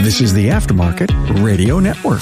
This is the Aftermarket Radio Network.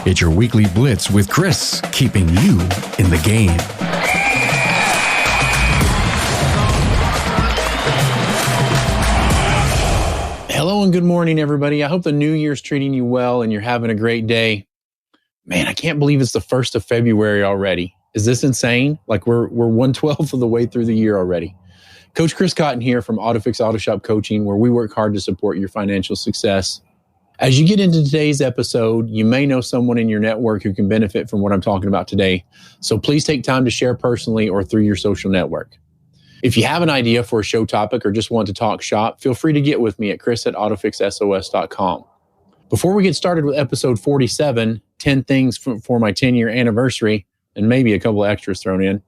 It's your weekly blitz with Chris, keeping you in the game. Hello and good morning, everybody. I hope the new year's treating you well and you're having a great day. Man, I can't believe it's the 1st of February already. Is this insane? Like we're 1/12 of the way through the year already. Coach Chris Cotton here from AutoFix-Auto Shop Coaching, where we work hard to support your financial success. As you get into today's episode, you may know someone in your network who can benefit from what I'm talking about today. So please take time to share personally or through your social network. If you have an idea for a show topic or just want to talk shop, feel free to get with me at chris@autofixsos.com. Before we get started with episode 47, 10 things for my 10-year anniversary, and maybe a couple of extras thrown in,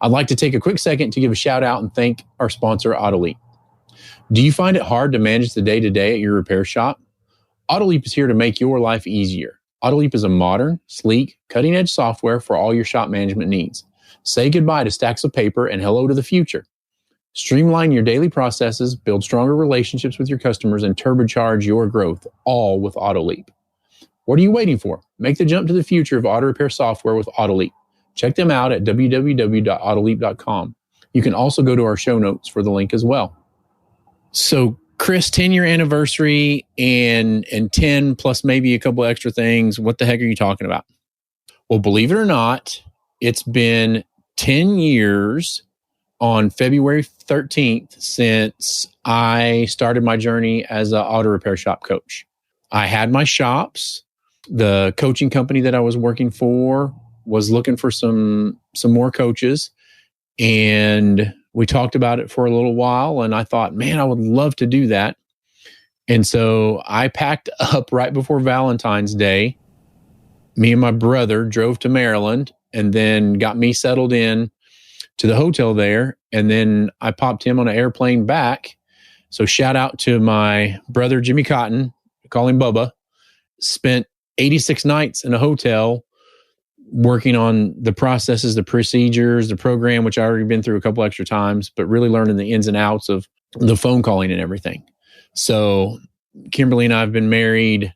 I'd like to take a quick second to give a shout out and thank our sponsor, AutoLeap. Do you find it hard to manage the day-to-day at your repair shop? AutoLeap is here to make your life easier. AutoLeap is a modern, sleek, cutting-edge software for all your shop management needs. Say goodbye to stacks of paper and hello to the future. Streamline your daily processes, build stronger relationships with your customers, and turbocharge your growth, all with AutoLeap. What are you waiting for? Make the jump to the future of auto repair software with AutoLeap. Check them out at www.autoleap.com. You can also go to our show notes for the link as well. So, Chris, 10-year anniversary and 10 plus maybe a couple extra things. What the heck are you talking about? Well, believe it or not, it's been 10 years on February 13th since I started my journey as an auto repair shop coach. I had my shops. The coaching company that I was working for was looking for some more coaches, and we talked about it for a little while, and I thought, man, I would love to do that. And so I packed up right before Valentine's Day. Me and my brother drove to Maryland and then got me settled in to the hotel there, and then I popped him on an airplane back. So shout out to my brother, Jimmy Cotton, call him Bubba. Spent 86 nights in a hotel working on the processes, the procedures, the program, which I already been through a couple extra times, but really learning the ins and outs of the phone calling and everything. So Kimberly and I have been married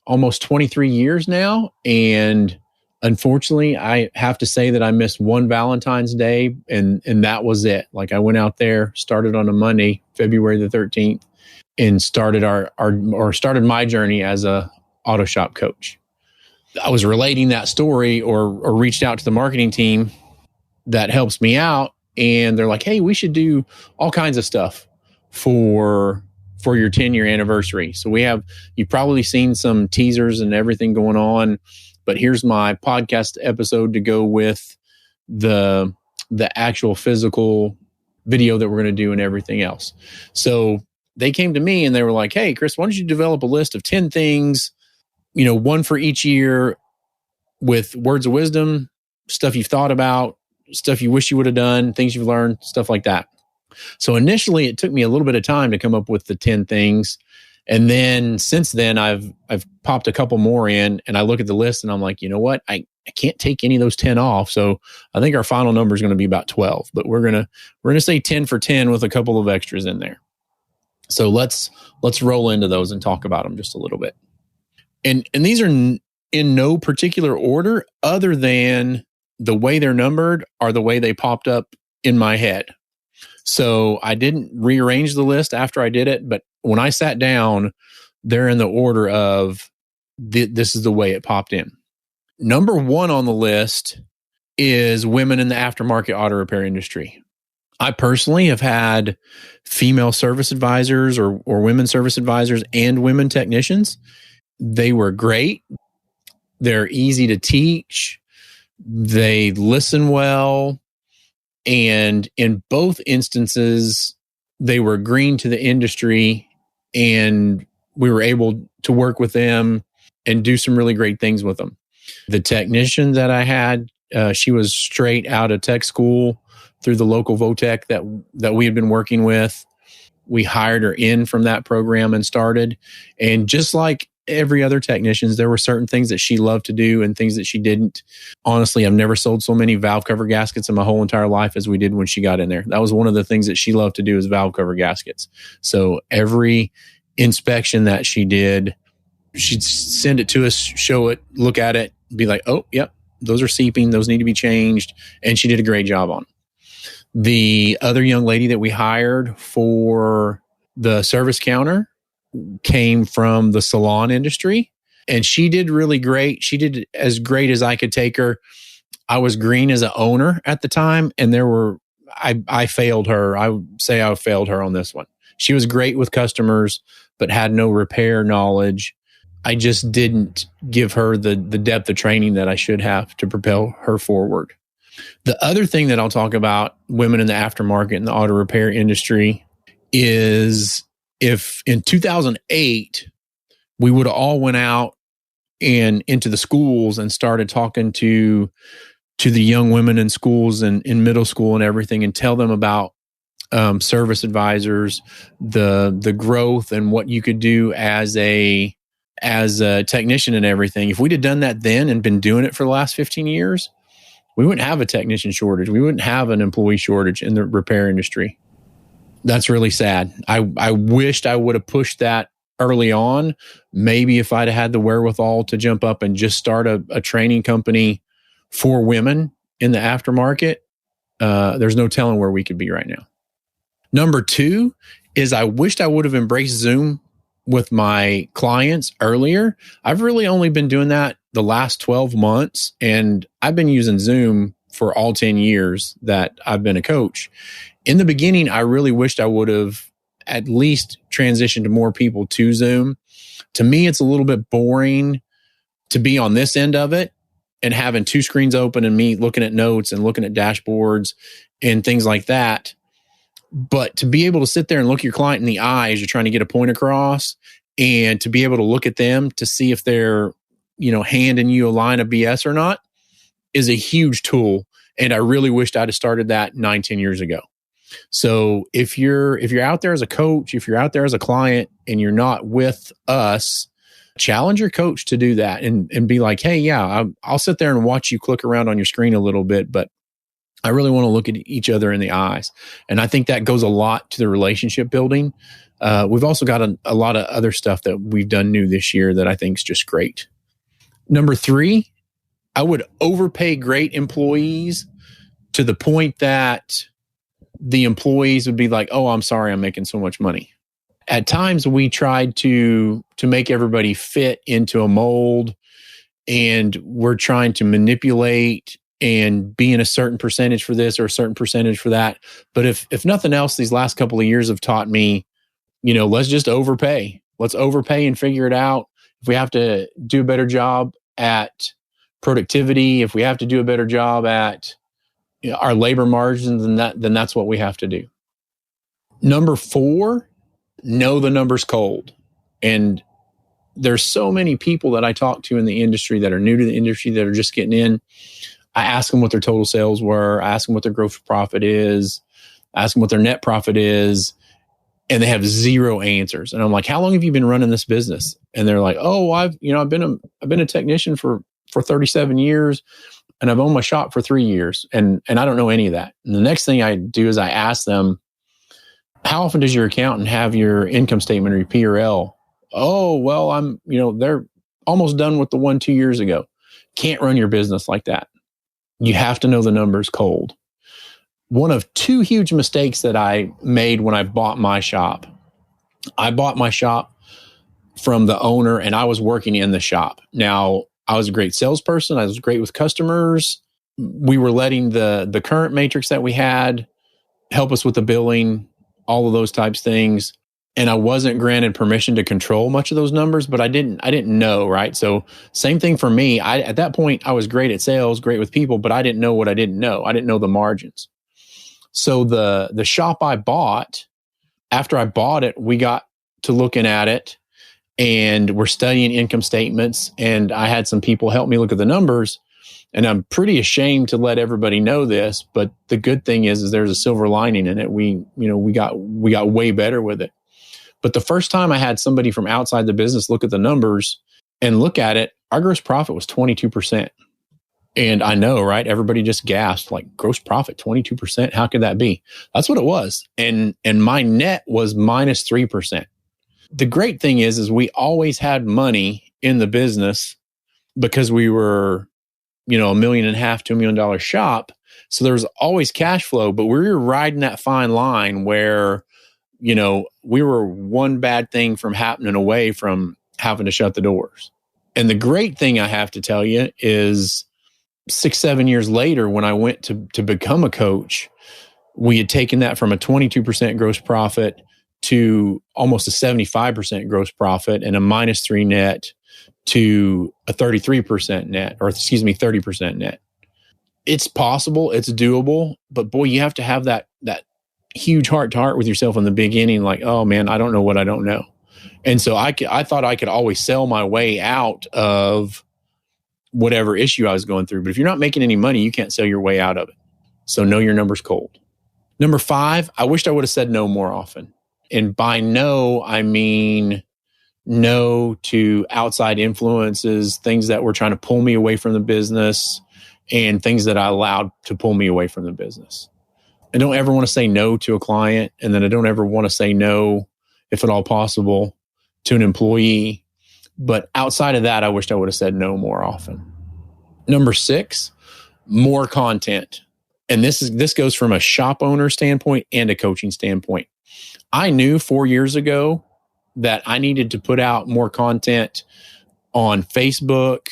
almost 23 years now. And unfortunately, I have to say that I missed one Valentine's Day, and that was it. Like I went out there, started on a Monday, February the 13th, and started started my journey as a auto shop coach. I was relating that story or reached out to the marketing team that helps me out, and they're like, hey, we should do all kinds of stuff for your 10-year anniversary. So you've probably seen some teasers and everything going on, but here's my podcast episode to go with the actual physical video that we're going to do and everything else. So they came to me and they were like, hey, Chris, why don't you develop a list of 10 things, one for each year, with words of wisdom, stuff you've thought about, stuff you wish you would have done, things you've learned, stuff like that. So initially it took me a little bit of time to come up with the 10 things. And then since then I've popped a couple more in, and I look at the list and I'm like, you know what? I can't take any of those 10 off. So I think our final number is going to be about 12, but we're going to say 10 for 10 with a couple of extras in there. So let's roll into those and talk about them just a little bit. And these are in no particular order other than the way they're numbered are the way they popped up in my head. So I didn't rearrange the list after I did it, but when I sat down, they're in the order of this is the way it popped in. Number 1 on the list is women in the aftermarket auto repair industry. I personally have had female service advisors or women service advisors and women technicians. They were great. They're easy to teach. They listen well. And in both instances, they were green to the industry, and we were able to work with them and do some really great things with them. The technician that I had, she was straight out of tech school through the local VOTEC that we had been working with. We hired her in from that program and started. And just like every other technicians. There were certain things that she loved to do and things that she didn't. Honestly, I've never sold so many valve cover gaskets in my whole entire life as we did when she got in there. That was one of the things that she loved to do, is valve cover gaskets. So every inspection that she did, she'd send it to us, show it, look at it, be like, oh, yep, those are seeping. Those need to be changed. And she did a great job on them. The other young lady that we hired for the service counter came from the salon industry, and she did really great. She did as great as I could take her. I was green as an owner at the time, and I failed her. I would say I failed her on this one. She was great with customers, but had no repair knowledge. I just didn't give her the depth of training that I should have to propel her forward. The other thing that I'll talk about, women in the aftermarket and the auto repair industry, is if in 2008, we would have all went out and into the schools and started talking to the young women in schools and in middle school and everything, and tell them about service advisors, the growth and what you could do as a technician and everything. If we'd have done that then and been doing it for the last 15 years, we wouldn't have a technician shortage. We wouldn't have an employee shortage in the repair industry. That's really sad. I wished I would have pushed that early on. Maybe if I'd have had the wherewithal to jump up and just start a training company for women in the aftermarket, there's no telling where we could be right now. Number 2 is I wished I would have embraced Zoom with my clients earlier. I've really only been doing that the last 12 months, and I've been using Zoom for all 10 years that I've been a coach. In the beginning, I really wished I would have at least transitioned more people to Zoom. To me, it's a little bit boring to be on this end of it and having 2 screens open and me looking at notes and looking at dashboards and things like that. But to be able to sit there and look your client in the eye as you're trying to get a point across, and to be able to look at them to see if they're, handing you a line of BS or not, is a huge tool. And I really wished I'd have started that 9-10 years ago. So if you're out there as a coach, if you're out there as a client and you're not with us, challenge your coach to do that and be like, hey, yeah, I'll sit there and watch you click around on your screen a little bit, but I really want to look at each other in the eyes. And I think that goes a lot to the relationship building. We've also got a lot of other stuff that we've done new this year that I think is just great. Number 3, I would overpay great employees to the point that the employees would be like, oh, I'm sorry, I'm making so much money. At times we tried to make everybody fit into a mold, and we're trying to manipulate and be in a certain percentage for this or a certain percentage for that. But if nothing else, these last couple of years have taught me, let's just overpay. Let's overpay and figure it out. If we have to do a better job at productivity, if we have to do a better job at our labor margins, then that's what we have to do. Number 4, know the numbers cold. And there's so many people that I talk to in the industry that are new to the industry that are just getting in. I ask them what their total sales were. I ask them what their gross profit is. I ask them what their net profit is. And they have 0 answers. And I'm like, how long have you been running this business? And they're like, oh, I've been a technician for 37 years, and I've owned my shop for 3 years. And I don't know any of that. And the next thing I do is I ask them, how often does your accountant have your income statement or your P&L? Oh, well, they're almost done with the one 2 years ago. Can't run your business like that. You have to know the numbers cold. One of 2 huge mistakes that I made when I bought my shop. I bought my shop from the owner, and I was working in the shop. Now, I was a great salesperson. I was great with customers. We were letting the current matrix that we had help us with the billing, all of those types of things. And I wasn't granted permission to control much of those numbers, but I didn't know, right? So same thing for me. At that point, I was great at sales, great with people, but I didn't know what I didn't know. I didn't know the margins. So the shop I bought, after I bought it, we got to looking at it, and we're studying income statements, and I had some people help me look at the numbers. And I'm pretty ashamed to let everybody know this, but the good thing is there's a silver lining in it. We got way better with it. But the first time I had somebody from outside the business look at the numbers and look at it, our gross profit was 22%. And I know, right? Everybody just gasped, like, gross profit, 22%. How could that be? That's what it was. And my net was minus 3%. The great thing is we always had money in the business because we were, $1.5 million to $1 million shop. So there was always cash flow, but we were riding that fine line where, we were one bad thing from happening away from having to shut the doors. And the great thing I have to tell you is 6-7 years later, when I went to become a coach, we had taken that from a 22% gross profit to almost a 75% gross profit and a minus 3 net to a 33% net, 30% net. It's possible, it's doable, but boy, you have to have that huge heart to heart with yourself in the beginning, like, oh man, I don't know what I don't know. And so I thought I could always sell my way out of whatever issue I was going through. But if you're not making any money, you can't sell your way out of it. So know your numbers cold. Number 5, I wished I would have said no more often. And by no, I mean no to outside influences, things that were trying to pull me away from the business, and things that I allowed to pull me away from the business. I don't ever want to say no to a client, and then I don't ever want to say no, if at all possible, to an employee. But outside of that, I wished I would have said no more often. Number 6, more content. And this goes from a shop owner standpoint and a coaching standpoint. I knew 4 years ago that I needed to put out more content on Facebook,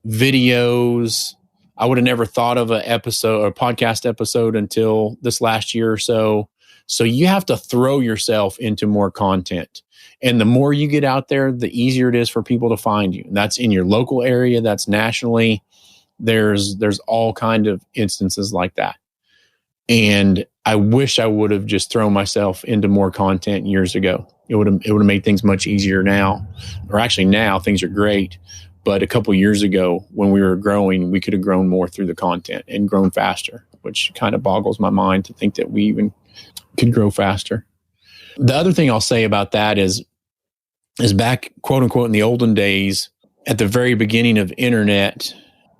videos. I would have never thought of an episode or podcast episode until this last year or so. So you have to throw yourself into more content. And the more you get out there, the easier it is for people to find you. And that's in your local area, that's nationally. There's all kind of instances like that. And I wish I would have just thrown myself into more content years ago. It would have made things much easier now. Or actually now things are great. But a couple of years ago, when we were growing, we could have grown more through the content and grown faster, which kind of boggles my mind to think that we even could grow faster. The other thing I'll say about that is back, quote unquote, in the olden days, at the very beginning of internet,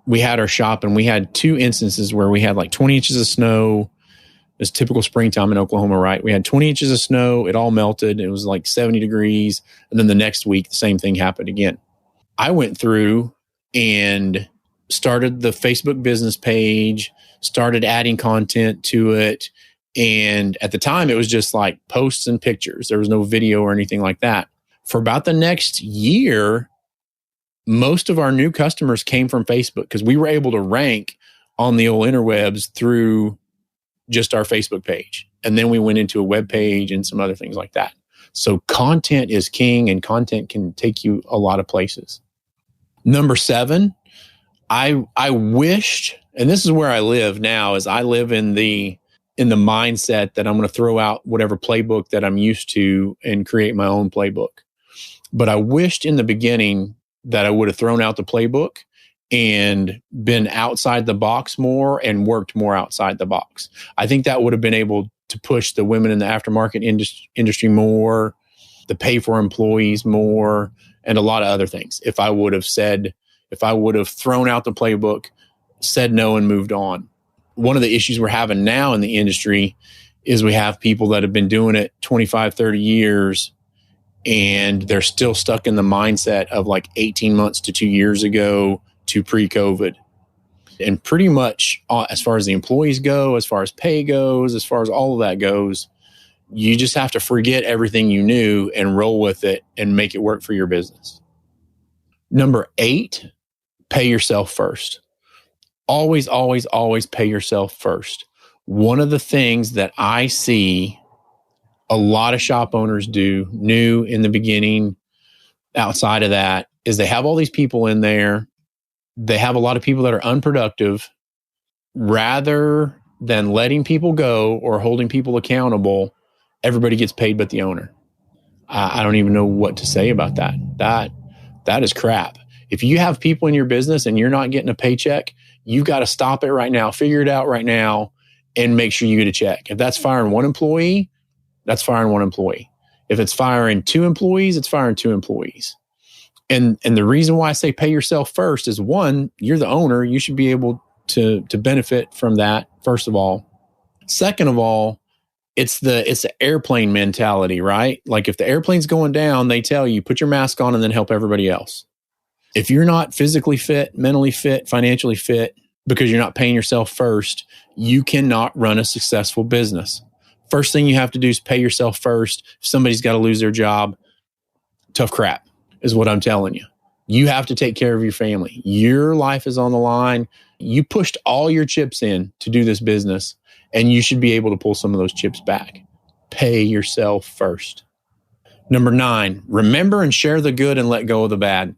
we had our shop and we had 2 instances where we had like 20 inches of snow. It's typical springtime in Oklahoma, right? We had 20 inches of snow. It all melted. It was like 70 degrees. And then the next week, the same thing happened again. I went through and started the Facebook business page, started adding content to it. And at the time, it was just like posts and pictures. There was no video or anything like that. For about the next year, most of our new customers came from Facebook because we were able to rank on the old interwebs through just our Facebook page. And then we went into a web page and some other things like that. So content is king, and content can take you a lot of places. Number 7, I wished, and this is where I live now, is I live in the mindset that I'm going to throw out whatever playbook that I'm used to and create my own playbook. But I wished in the beginning that I would have thrown out the playbook and been outside the box more and worked more outside the box. I think that would have been able to push the women in the aftermarket industry more, the pay for employees more, and a lot of other things. If I would have thrown out the playbook, said no, and moved on. One of the issues we're having now in the industry is we have people that have been doing it 25, 30 years, and they're still stuck in the mindset of like 18 months to 2 years ago to pre-COVID. And pretty much as far as the employees go, as far as pay goes, as far as all of that goes, you just have to forget everything you knew and roll with it and make it work for your business. Number 8, pay yourself first. Always, always, always pay yourself first. One of the things that I see a lot of shop owners do, new in the beginning, outside of that, is they have all these people in there. They have a lot of people that are unproductive. Rather than letting people go or holding people accountable, everybody gets paid but the owner. I don't even know what to say about that. That is crap. If you have people in your business and you're not getting a paycheck, you've got to stop it right now, figure it out right now, and make sure you get a check. If that's firing one employee, that's firing one employee. If it's firing 2 employees, it's firing 2 employees. And the reason why I say pay yourself first is, one, you're the owner. You should be able to benefit from that, first of all. Second of all, it's the airplane mentality, right? Like if the airplane's going down, they tell you, put your mask on and then help everybody else. If you're not physically fit, mentally fit, financially fit, because you're not paying yourself first, you cannot run a successful business. First thing you have to do is pay yourself first. If somebody's got to lose their job, tough crap is what I'm telling you. You have to take care of your family. Your life is on the line. You pushed all your chips in to do this business, and you should be able to pull some of those chips back. Pay yourself first. Number 9, remember and share the good and let go of the bad.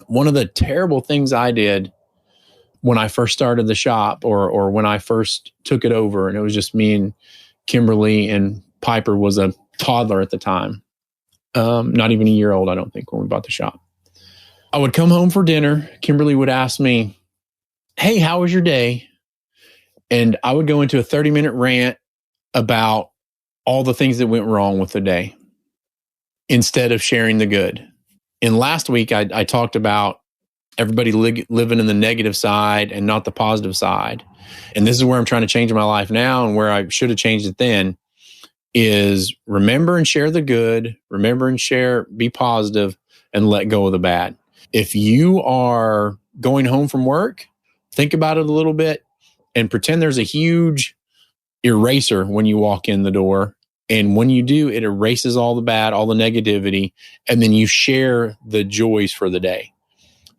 One of the terrible things I did when I first started the shop, or when I first took it over, and it was just me and Kimberly, and Piper was a toddler at the time. Not even a year old, I don't think, when we bought the shop. I would come home for dinner. Kimberly would ask me, hey, how was your day? And I would go into a 30-minute rant about all the things that went wrong with the day instead of sharing the good. And last week, I talked about everybody living in the negative side and not the positive side. And this is where I'm trying to change my life now, and where I should have changed it then, is remember and share the good, remember and share, be positive, and let go of the bad. If you are going home from work, think about it a little bit and pretend there's a huge eraser when you walk in the door. And when you do, it erases all the bad, all the negativity, and then you share the joys for the day.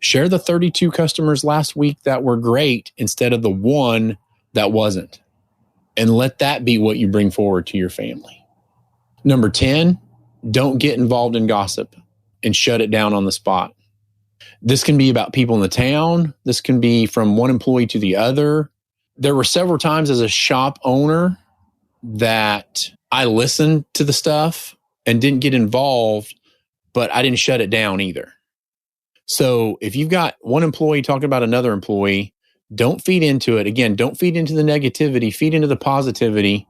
Share the 32 customers last week that were great instead of the one that wasn't. And let that be what you bring forward to your family. Number 10, don't get involved in gossip and shut it down on the spot. This can be about people in the town. This can be from one employee to the other. There were several times as a shop owner that I listened to the stuff and didn't get involved, but I didn't shut it down either. So if you've got one employee talking about another employee, don't feed into it. Again, don't feed into the negativity, feed into the positivity,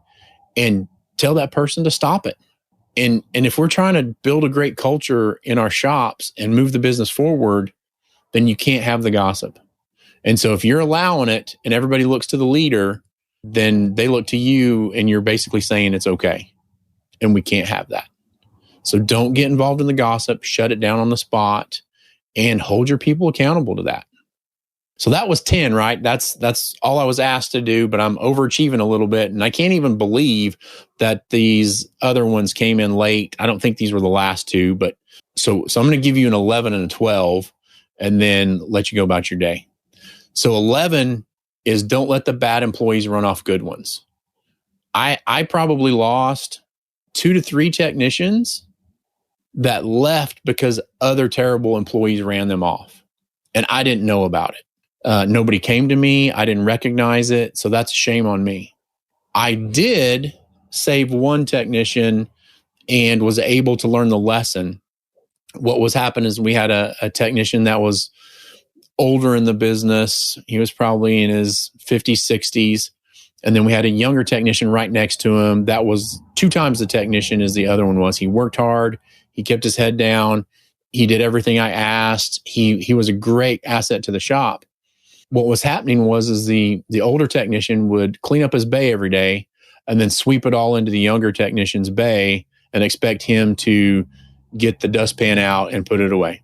and tell that person to stop it. And if we're trying to build a great culture in our shops and move the business forward, then you can't have the gossip. And so if you're allowing it and everybody looks to the leader, then they look to you and you're basically saying it's okay. And we can't have that. So don't get involved in the gossip, shut it down on the spot, and hold your people accountable to that. So that was 10, right? That's all I was asked to do, but I'm overachieving a little bit. And I can't even believe that these other ones came in late. I don't think these were the last 2, but so I'm going to give you an 11 and a 12 and then let you go about your day. So 11 is don't let the bad employees run off good ones. I probably lost 2 to 3 technicians that left because other terrible employees ran them off. And I didn't know about it. Nobody came to me. I didn't recognize it. So that's a shame on me. I did save one technician and was able to learn the lesson. What was happening is we had a technician that was older in the business. He was probably in his 50s, 60s. And then we had a younger technician right next to him that was 2 times the technician as the other one was. He worked hard. He kept his head down. He did everything I asked. He was a great asset to the shop. What was happening was the older technician would clean up his bay every day and then sweep it all into the younger technician's bay and expect him to get the dustpan out and put it away.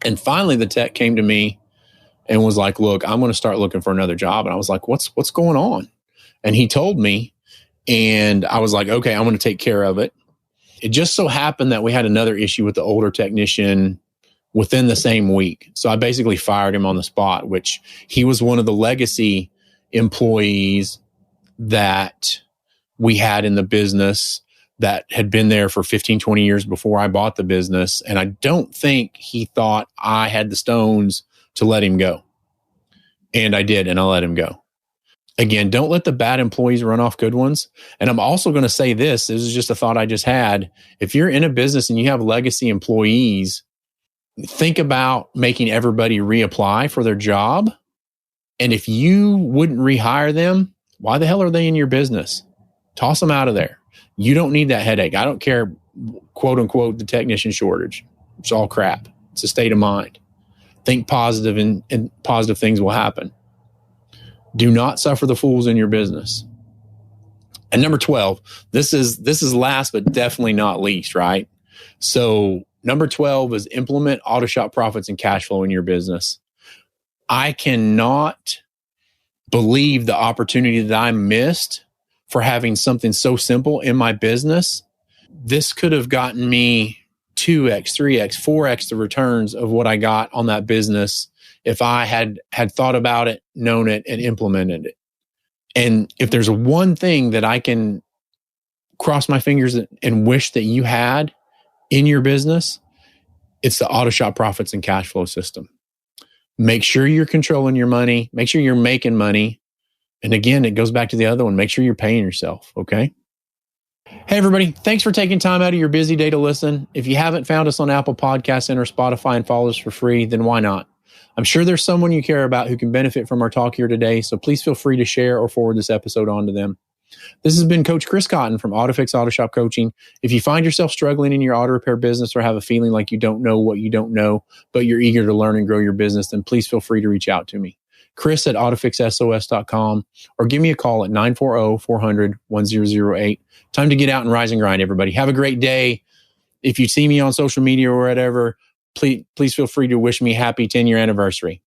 And finally, the tech came to me and was like, look, I'm going to start looking for another job. And I was like, what's going on? And he told me, and I was like, okay, I'm going to take care of it. It just so happened that we had another issue with the older technician within the same week. So I basically fired him on the spot, which he was one of the legacy employees that we had in the business that had been there for 15, 20 years before I bought the business. And I don't think he thought I had the stones to let him go. And I did, and I let him go. Again, don't let the bad employees run off good ones. And I'm also going to say this is just a thought I just had. If you're in a business and you have legacy employees, think about making everybody reapply for their job. And if you wouldn't rehire them, why the hell are they in your business? Toss them out of there. You don't need that headache. I don't care, quote unquote, the technician shortage. It's all crap. It's a state of mind. Think positive, and positive things will happen. Do not suffer the fools in your business. And number 12, this is last but definitely not least, right? So number 12 is implement auto shop profits and cash flow in your business. I cannot believe the opportunity that I missed for having something so simple in my business. This could have gotten me 2x, 3x, 4x the returns of what I got on that business if I had thought about it, known it, and implemented it. And if there's one thing that I can cross my fingers and wish that you had in your business, it's the auto shop profits and cash flow system. Make sure you're controlling your money. Make sure you're making money. And again, it goes back to the other one. Make sure you're paying yourself, okay? Hey, everybody. Thanks for taking time out of your busy day to listen. If you haven't found us on Apple Podcasts and or Spotify and follow us for free, then why not? I'm sure there's someone you care about who can benefit from our talk here today, so please feel free to share or forward this episode on to them. This has been Coach Chris Cotton from AutoFix-Auto Shop Coaching. If you find yourself struggling in your auto repair business or have a feeling like you don't know what you don't know, but you're eager to learn and grow your business, then please feel free to reach out to me. Chris at AutoFixSOS.com, or give me a call at 940-400-1008. Time to get out and rise and grind, everybody. Have a great day. If you see me on social media or whatever, please feel free to wish me happy 10-year anniversary.